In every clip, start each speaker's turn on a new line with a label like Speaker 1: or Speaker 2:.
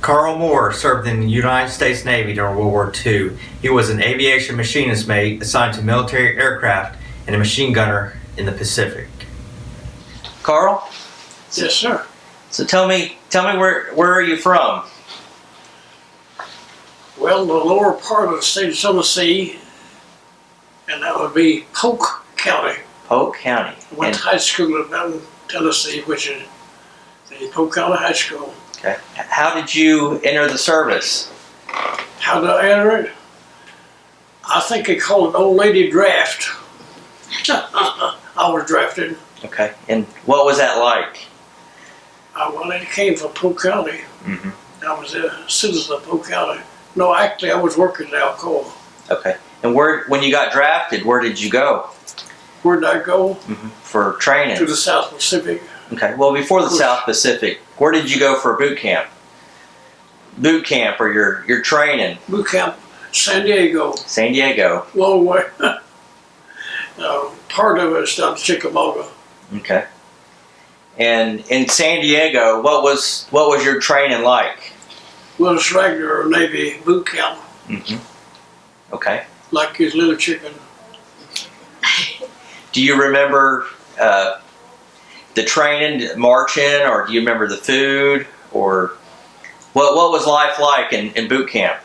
Speaker 1: Carl Moore served in the United States Navy during World War II. He was an aviation machinist mate assigned to military aircraft and a machine gunner in the Pacific.
Speaker 2: Carl?
Speaker 3: Yes, sir.
Speaker 2: So tell me where are you from?
Speaker 3: Well, the lower part of the state of Tennessee, and that would be Polk County.
Speaker 2: Polk County.
Speaker 3: I went to high school in Blount, Tennessee, which is the Polk County High School.
Speaker 2: Okay. How did you enter the service?
Speaker 3: How did I enter it? I think they call it old lady draft. I was drafted.
Speaker 2: Okay. And what was that like?
Speaker 3: Well, it came from Polk County.
Speaker 2: Mm-hmm.
Speaker 3: I was a citizen of Polk County. No, actually, I was working at Alcoa.
Speaker 2: Okay. And when you got drafted, where did you go?
Speaker 3: Where did I go?
Speaker 2: Mm-hmm. For training?
Speaker 3: To the South Pacific.
Speaker 2: Okay. Well, before the South Pacific, where did you go for boot camp? Boot camp or your training?
Speaker 3: Boot camp, San Diego.
Speaker 2: San Diego.
Speaker 3: Long way. Part of it is down to Chickamauga.
Speaker 2: Okay. And in San Diego, what was your training like?
Speaker 3: Well, it's regular Navy boot camp.
Speaker 2: Mm-hmm. Okay.
Speaker 3: Like his little chicken.
Speaker 2: Do you remember the training, marching, or do you remember the food, or what was life like in boot camp?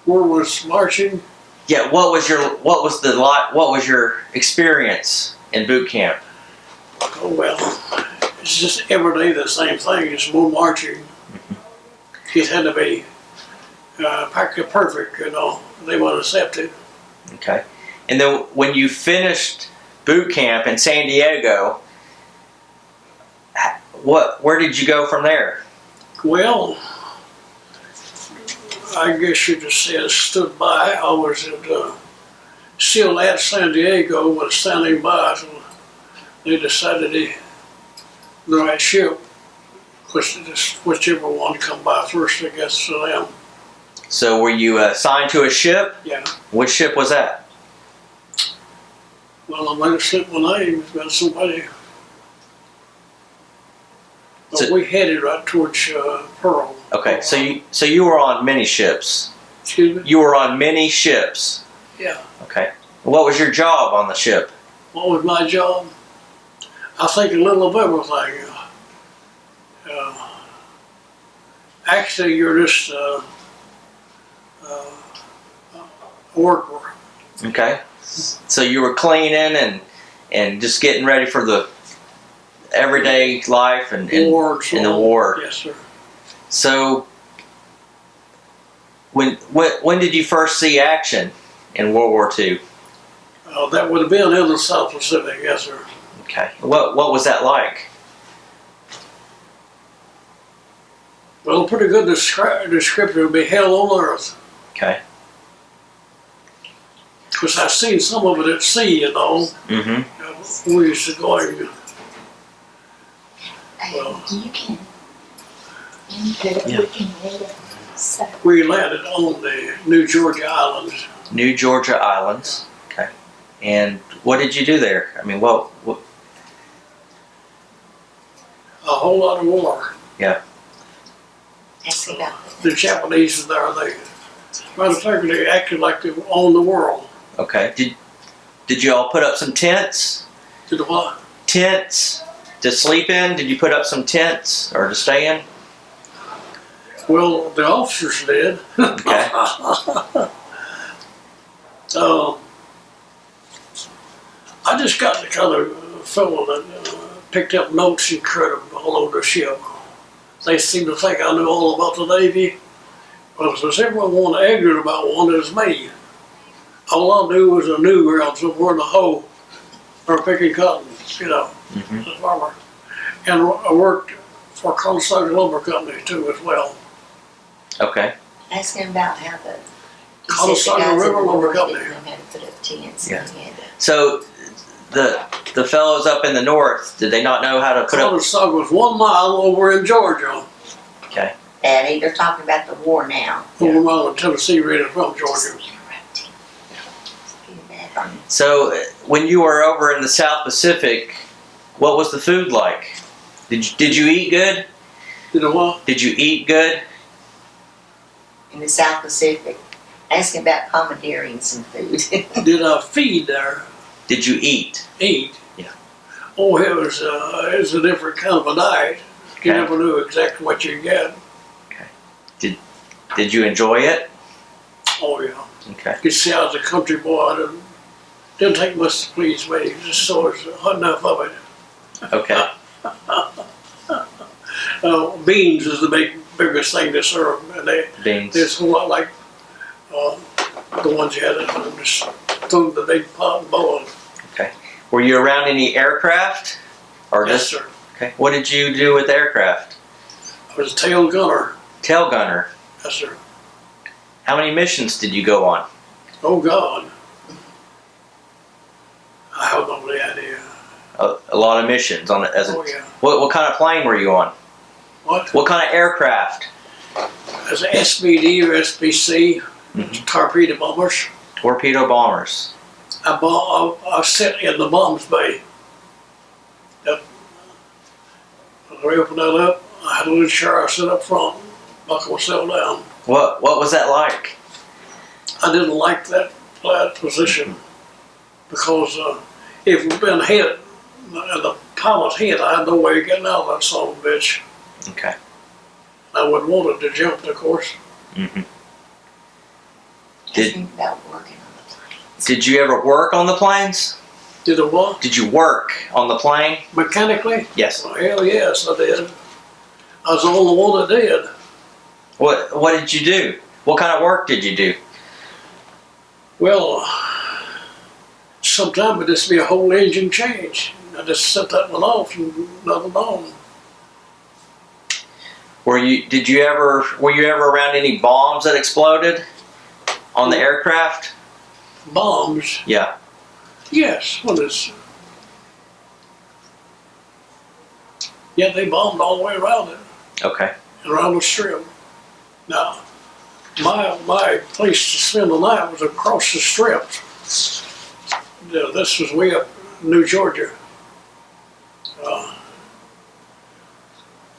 Speaker 3: Where was marching?
Speaker 2: Yeah. What was your experience in boot camp?
Speaker 3: Oh well, it's just every day the same thing. It's more marching.
Speaker 2: Mm-hmm.
Speaker 3: It had to be practically perfect, you know. They would accept it.
Speaker 2: Okay. And then when you finished boot camp in San Diego, where did you go from there?
Speaker 3: Well, I guess you just said stood by. I was still at San Diego, was standing by until they decided the right ship, whichever one come by first, I guess, to them.
Speaker 2: So were you assigned to a ship?
Speaker 3: Yeah.
Speaker 2: Which ship was that?
Speaker 3: Well, I might have slipped my name. It's been somebody. But we headed right towards Pearl.
Speaker 2: Okay, so you were on many ships.
Speaker 3: Excuse me?
Speaker 2: You were on many ships.
Speaker 3: Yeah.
Speaker 2: Okay. What was your job on the ship?
Speaker 3: What was my job? I think a little of everything. Actually, you're just a worker.
Speaker 2: Okay. So you were cleaning and just getting ready for the everyday life and in the war.
Speaker 3: Yes, sir.
Speaker 2: So when did you first see action in World War II?
Speaker 3: That would have been in the South Pacific, yes, sir.
Speaker 2: Okay. What was that like?
Speaker 3: Well, pretty good description would be hell on earth.
Speaker 2: Okay.
Speaker 3: Because I've seen some of it at sea, you know.
Speaker 2: Mm-hmm.
Speaker 3: We used to go in. Well,
Speaker 4: you can put it, we can read it. So.
Speaker 3: We landed on the New Georgia Islands.
Speaker 2: New Georgia Islands. Okay. And what did you do there? I mean, what?
Speaker 3: A whole lot of war.
Speaker 2: Yeah.
Speaker 4: Ask about
Speaker 3: The Japanese were there. Matter of fact, they acted like they owned the world.
Speaker 2: Okay. Did you all put up some tents?
Speaker 3: Did what?
Speaker 2: Tents to sleep in? Did you put up some tents or to stay in?
Speaker 3: Well, the officers did.
Speaker 2: Okay.
Speaker 3: I just got the kind of fellow that picked up notes and carried them all over the ship. They seemed to think I knew all about the Navy. But if there's everyone wanted ignorant about one, it was me. All I knew was a newground somewhere in the hoe or picking cotton, you know, as a farmer. And I worked for County+WWII+Oral Lumber Company too as well.
Speaker 2: Okay.
Speaker 4: Ask him about how the
Speaker 3: County+WWII+Oral Lumber Company.
Speaker 4: Didn't know how to put up tents.
Speaker 2: Yeah.
Speaker 4: And he had to,
Speaker 2: So the fellows up in the north, did they not know how to put up?
Speaker 3: County+WWII+Oral was 1 mile over in Georgia.
Speaker 2: Okay.
Speaker 4: Eddie, they're talking about the war now.
Speaker 3: 1 mile in Tennessee, really from Georgia.
Speaker 4: Interrupting. Get back on.
Speaker 2: So when you were over in the South Pacific, what was the food like? Did you eat good?
Speaker 3: You know what?
Speaker 2: Did you eat good?
Speaker 5: In the South Pacific. Asking about commandeering some food.
Speaker 3: Did I feed there?
Speaker 2: Did you eat?
Speaker 3: Eat?
Speaker 2: Yeah.
Speaker 3: Oh, it was a different kind of a diet. You
Speaker 2: Okay.
Speaker 3: never knew exactly what you get.
Speaker 2: Did you enjoy it?
Speaker 3: Oh yeah.
Speaker 2: Okay.
Speaker 3: You could see I was a country boy. I didn't take much to please me. Just so it was enough of it.
Speaker 2: Okay.
Speaker 3: Beans is the biggest thing to serve, and
Speaker 2: Beans.
Speaker 3: it's a lot like the ones you had at home. Just threw the big pot and boiled.
Speaker 2: Okay. Were you around any aircraft? Or
Speaker 3: Yes,
Speaker 2: just
Speaker 3: sir.
Speaker 2: okay. What did you do with aircraft?
Speaker 3: I was a tail gunner.
Speaker 2: Tail gunner.
Speaker 3: Yes, sir.
Speaker 2: How many missions did you go on?
Speaker 3: Oh God. I have no idea.
Speaker 2: A lot of missions on it.
Speaker 3: Oh yeah.
Speaker 2: What kind of plane were you on?
Speaker 3: What?
Speaker 2: What kind of aircraft?
Speaker 3: As an SBD or SBC, torpedo bombers.
Speaker 2: Torpedo bombers.
Speaker 3: I sit in the bombs bay. When we opened that up, I had a little chair I sit up front, buckle myself down.
Speaker 2: What was that like?
Speaker 3: I didn't like that position because if we'd been hit and the pilot hit, I had no way of getting out of that son of a bitch.
Speaker 2: Okay.
Speaker 3: I wouldn't wanted to jump, of course.
Speaker 2: Mm-hmm.
Speaker 5: Asking about working on the plane.
Speaker 2: Did you ever work on the planes?
Speaker 3: Did I what?
Speaker 2: Did you work on the plane?
Speaker 3: Mechanically?
Speaker 2: Yes.
Speaker 3: Well, hell yes, I did. I was the only one that did.
Speaker 2: What did you do? What kind of work did you do?
Speaker 3: Well, sometimes it just be a whole engine change. I just set that one off and nothing on.
Speaker 2: Were you ever around any bombs that exploded on the aircraft?
Speaker 3: Bombs?
Speaker 2: Yeah.
Speaker 3: Yes. What is? Yeah, they bombed all the way around it,
Speaker 2: Okay.
Speaker 3: around the strip. Now, my place to spend the night was across the strip. Yeah, this was way up New Georgia.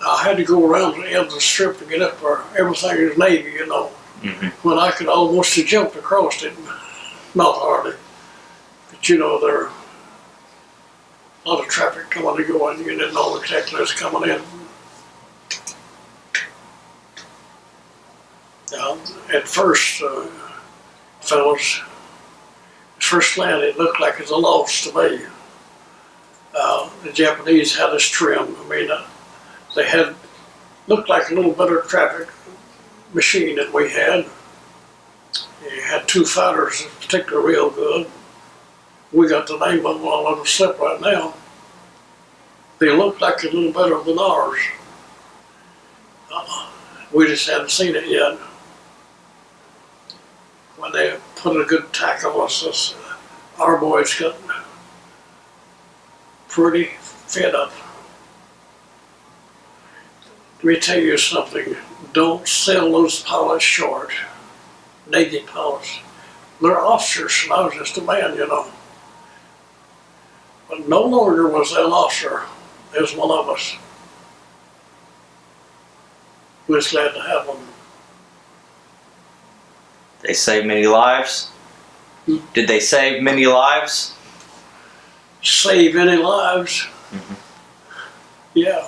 Speaker 3: I had to go around the end of the strip to get up where everything was Navy, you know.
Speaker 2: Mm-hmm.
Speaker 3: When I could almost have jumped across it, not hardly. But you know, there a lot of traffic coming and going. You didn't know exactly what's coming in. At first, fellas, first land, it looked like it was a loss to me. The Japanese had us trimmed. I mean, they had looked like a little better traffic machine than we had. You had two fighters, particularly real good. We got the name of them on a little slip right now. They looked like a little better than ours. We just hadn't seen it yet. When they put a good tack on us, our boys got pretty fed up. Let me tell you something. Don't sell those pilots short. Navy pilots. They're officers, and I was just a man, you know. But no longer was that an officer. He was one of us. We was glad to have them.
Speaker 2: They saved many lives. Did they save many lives?
Speaker 3: Save any lives?
Speaker 2: Mhm.
Speaker 3: Yeah.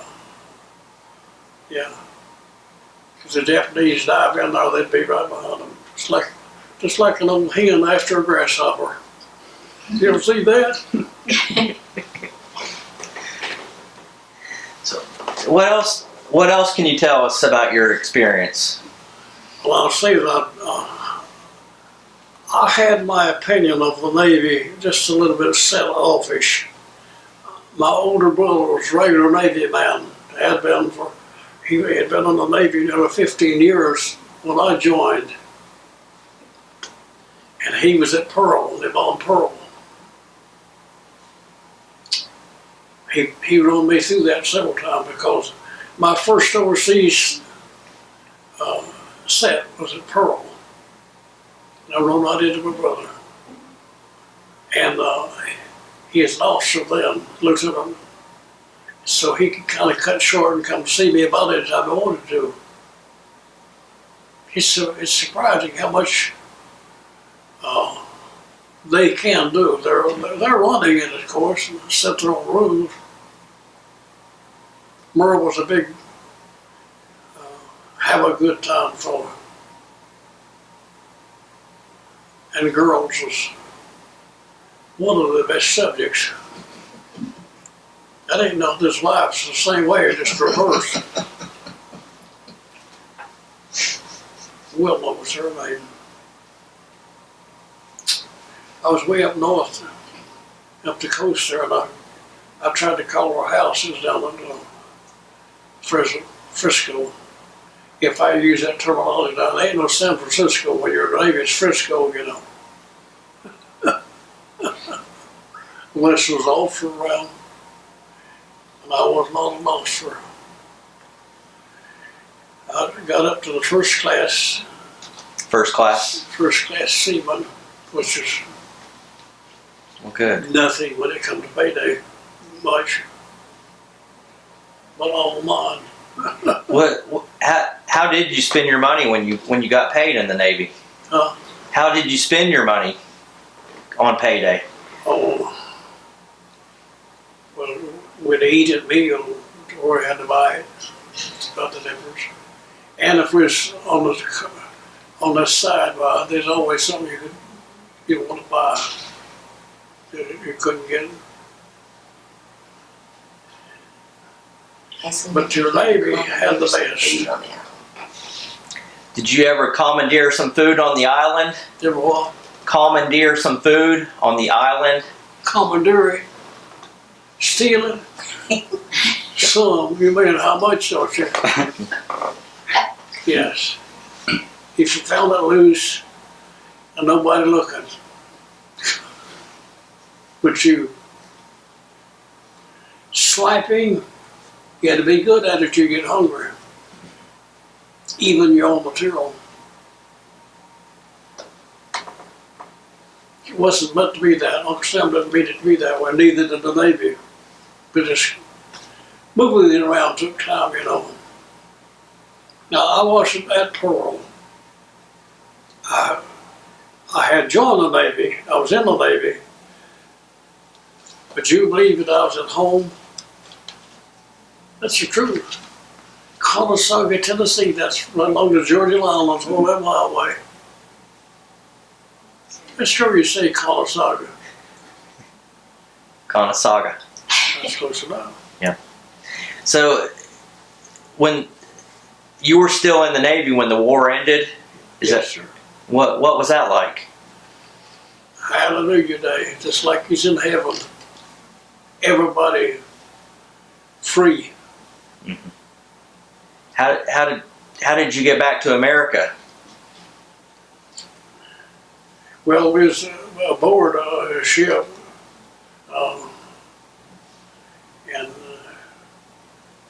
Speaker 3: Yeah. Because the Japanese dive in there, they'd be right behind them. Just like an old hen after a grasshopper. You ever see that?
Speaker 2: So, what else can you tell us about your experience?
Speaker 3: Well, I'll say that I had my opinion of the Navy just a little bit set offish. My older brother was a regular Navy man. He had been in the Navy nearly 15 years when I joined. And he was at Pearl, they bombed Pearl. He run me through that several times because my first overseas set was at Pearl. I run right into my brother. And he is an officer then, lieutenant. so he could kind of cut short and come see me about it as I wanted to. It's surprising how much they can do. They're running it, of course, and set their own rules. Merle was a big have a good time fella. And girls was one of the best subjects. I didn't know this life's the same way, just reversed. Wilma was her name. I was way up north, up the coast there, and I tried to call her house. It was down in Frisco. If I use that terminology now, there ain't no San Francisco when you're in Navy, it's Frisco, you know. Unless it was off for around, and I was not an officer. I got up to the first class
Speaker 2: First class?
Speaker 3: seaman, which is
Speaker 2: Well, good.
Speaker 3: nothing when it comes to payday, much. But all mine.
Speaker 2: How did you spend your money when you got paid in the Navy?
Speaker 3: Huh?
Speaker 2: How did you spend your money on payday?
Speaker 3: Oh, well, we'd eat at meal, or we had to buy it. That's about the difference. And if we was on the side, there's always something you want to buy that you couldn't get. But your Navy had the best.
Speaker 2: Did you ever commandeer some food on the island?
Speaker 3: Ever what?
Speaker 2: Commandeer some food on the island?
Speaker 3: Commandeering, stealing. Some, you mean how much, don't you? Yes. If you found it loose and nobody looking, but you swiping, you had to be good at it, you get hungry. Even your own material. It wasn't meant to be that. Uncle Sam didn't mean it to be that way, neither did the Navy. But just moving it around took time, you know. Now, I wasn't at Pearl. I had joined the Navy. I was in the Navy. But you believe that I was at home? That's the truth. Conestoga, Tennessee, that's right along the Georgia line, on 12 mile away. It's true you say Conestoga.
Speaker 2: Conestoga.
Speaker 3: That's close enough.
Speaker 2: So, when you were still in the Navy when the war ended,
Speaker 3: Yes, sir.
Speaker 2: what was that like?
Speaker 3: Hallelujah Day, just like he's in heaven. Everybody free.
Speaker 2: Mm-hmm. How did you get back to America?
Speaker 3: Well, we was aboard a ship, and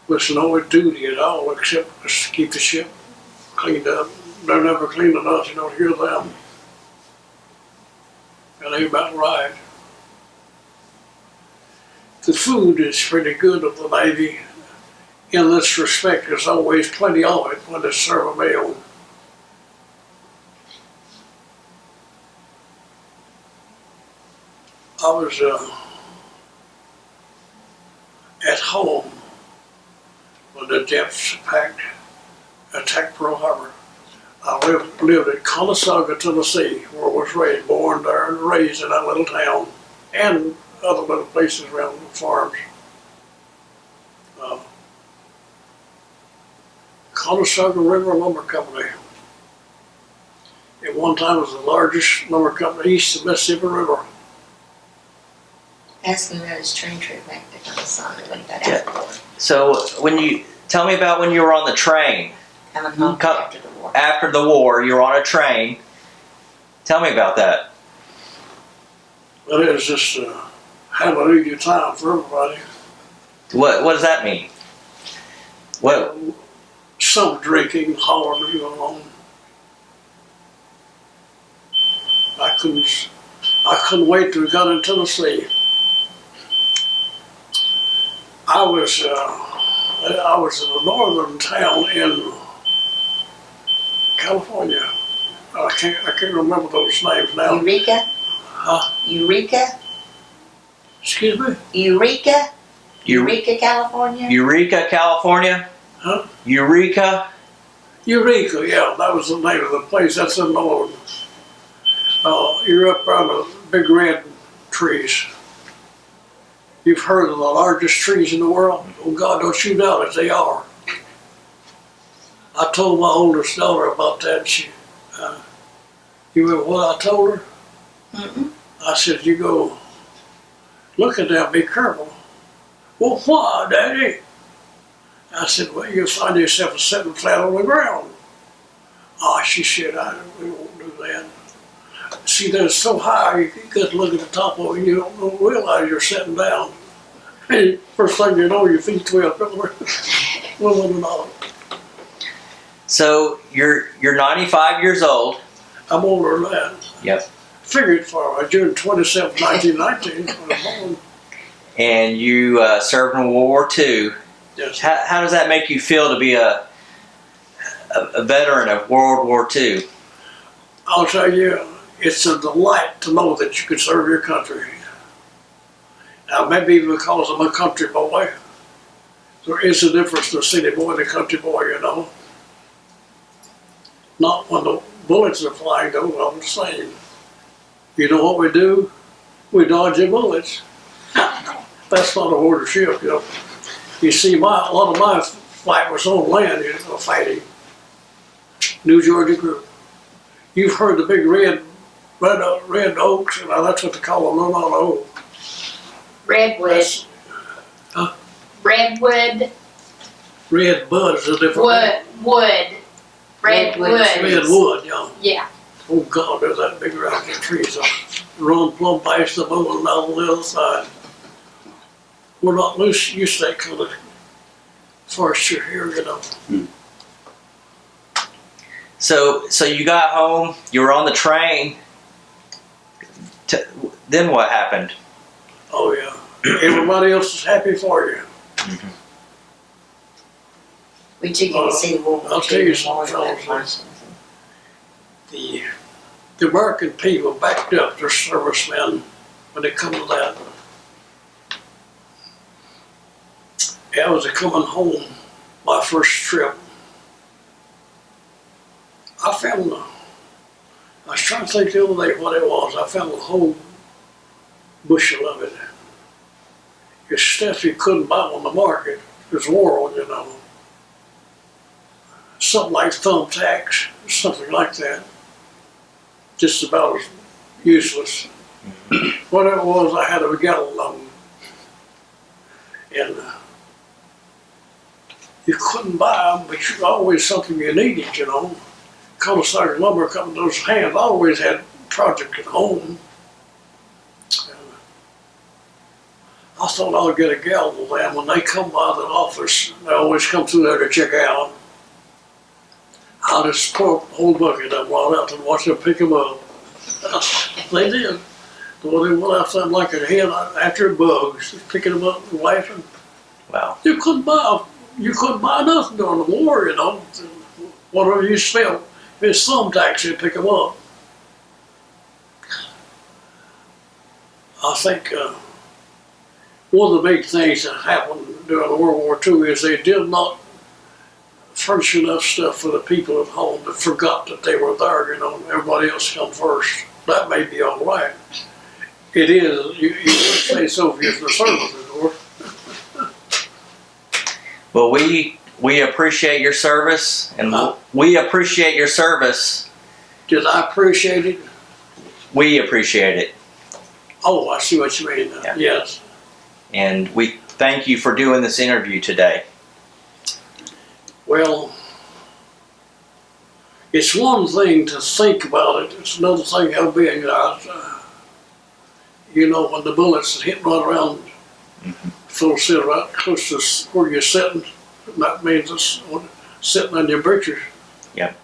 Speaker 3: was no duty at all except just keep the ship cleaned up. They're never clean enough, you don't hear them. And they about right. The food is pretty good of the Navy. In this respect, there's always plenty of it when they serve a meal. I was at home when the Japs attacked Pearl Harbor. I lived at Conestoga, Tennessee, where I was raised, born there and raised in that little town, and other little places around the farms. Conestoga River Lumber Company. At one time was the largest lumber company east of the Mississippi River.
Speaker 5: Asking about his train trip back to Conestoga when he got out of the war.
Speaker 2: So tell me about when you were on the train.
Speaker 5: Coming home after the war.
Speaker 2: After the war, you were on a train. Tell me about that.
Speaker 3: But it was just a hallelujah time for everybody.
Speaker 2: What does that mean? What?
Speaker 3: Some drinking, hollering, you know. I couldn't wait till we got in Tennessee. I I was in a northern town in California. I can't remember those names now.
Speaker 5: Eureka?
Speaker 3: Huh?
Speaker 5: Eureka?
Speaker 3: Excuse me?
Speaker 5: Eureka? Eureka, California?
Speaker 2: Eureka, California?
Speaker 3: Huh?
Speaker 2: Eureka?
Speaker 3: Eureka, yeah, that was the name of the place. That's in Northern. You're up around the big red trees. You've heard of the largest trees in the world? Oh God, don't you doubt it, they are. I told my oldest daughter about that. And she, you remember what I told her?
Speaker 5: Mm-mm.
Speaker 3: I said, you go look at that, be careful. Well, why, Daddy? I said, well, you'll find yourself sitting flat on the ground. Oh, she said, we won't do that. See, they're so high, you got to look at the top of it, and you don't realize you're sitting down. And first thing you know, your feet twist over. Well, no.
Speaker 2: So you're 95 years old.
Speaker 3: I'm older than that.
Speaker 2: Yep.
Speaker 3: Figured for June 27, 1919, when I was born.
Speaker 2: And you served in World War II.
Speaker 3: Yes.
Speaker 2: How does that make you feel to be a veteran of World War II?
Speaker 3: I'll tell you, it's a delight to know that you can serve your country. Now, maybe because I'm a country boy, there is a difference in the city boy and the country boy, you know. Not when the bullets are flying, though, I'm the same. You know what we do? We dodge the bullets. That's not a order ship, you know. You see, a lot of my fight was on land, you know, fighting. New Georgia group. You've heard the big red oaks, and that's what they call them, they're not oak.
Speaker 4: Redwood.
Speaker 3: Huh?
Speaker 4: Redwood.
Speaker 3: Red bud is a different
Speaker 4: Wood. Redwood.
Speaker 3: Redwood, yeah.
Speaker 4: Yeah.
Speaker 3: Oh God, there's that big round of trees. Run plumb past them over and down the other side. We're not used to that kind of forestry here, you know.
Speaker 2: So you got home. You were on the train. Then what happened?
Speaker 3: Oh yeah. Everybody else is happy for you.
Speaker 5: We took you to see World War
Speaker 3: I'll tell you
Speaker 5: II
Speaker 3: something,
Speaker 5: Memorial at
Speaker 3: fellas.
Speaker 5: Washington.
Speaker 3: The American people backed up their servicemen when they come to that. I was coming home, my first trip. I was trying to think the other day what it was. I found a whole bushel of it. It's stuff you couldn't buy on the market. There's world, you know. Something like thumbtacks, something like that. Just about as useless. What it was, I had a gallon of them. And you couldn't buy them, but you always something you needed, you know. Colasar lumber company, those hands always had project at home. And I thought I would get a gallon of them. When they come by the office, they always come through there to check out. I just pour a whole bucket of them right out and watch them pick them up. They did. Well, they went outside like a hen after bugs, picking them up and laughing.
Speaker 2: Wow.
Speaker 3: You couldn't buy nothing during the war, you know. Whatever you spent, if it's thumbtacks, you'd pick them up. I think one of the big things that happened during World War II is they did not furnish enough stuff for the people at home that forgot that they were there, you know, and everybody else come first. That may be all right. It is, you would say so if you're the service, or.
Speaker 2: Well, we appreciate your service, and we appreciate your service.
Speaker 3: Did I appreciate it?
Speaker 2: We appreciate it.
Speaker 3: Oh, I see what you mean now.
Speaker 2: Yeah.
Speaker 3: Yes.
Speaker 2: And we thank you for doing this interview today.
Speaker 3: Well, it's one thing to think about it. It's another thing how being there. You know, when the bullets hit right around full set right close to where you're sitting, that means it's sitting on your britches.
Speaker 2: Yep.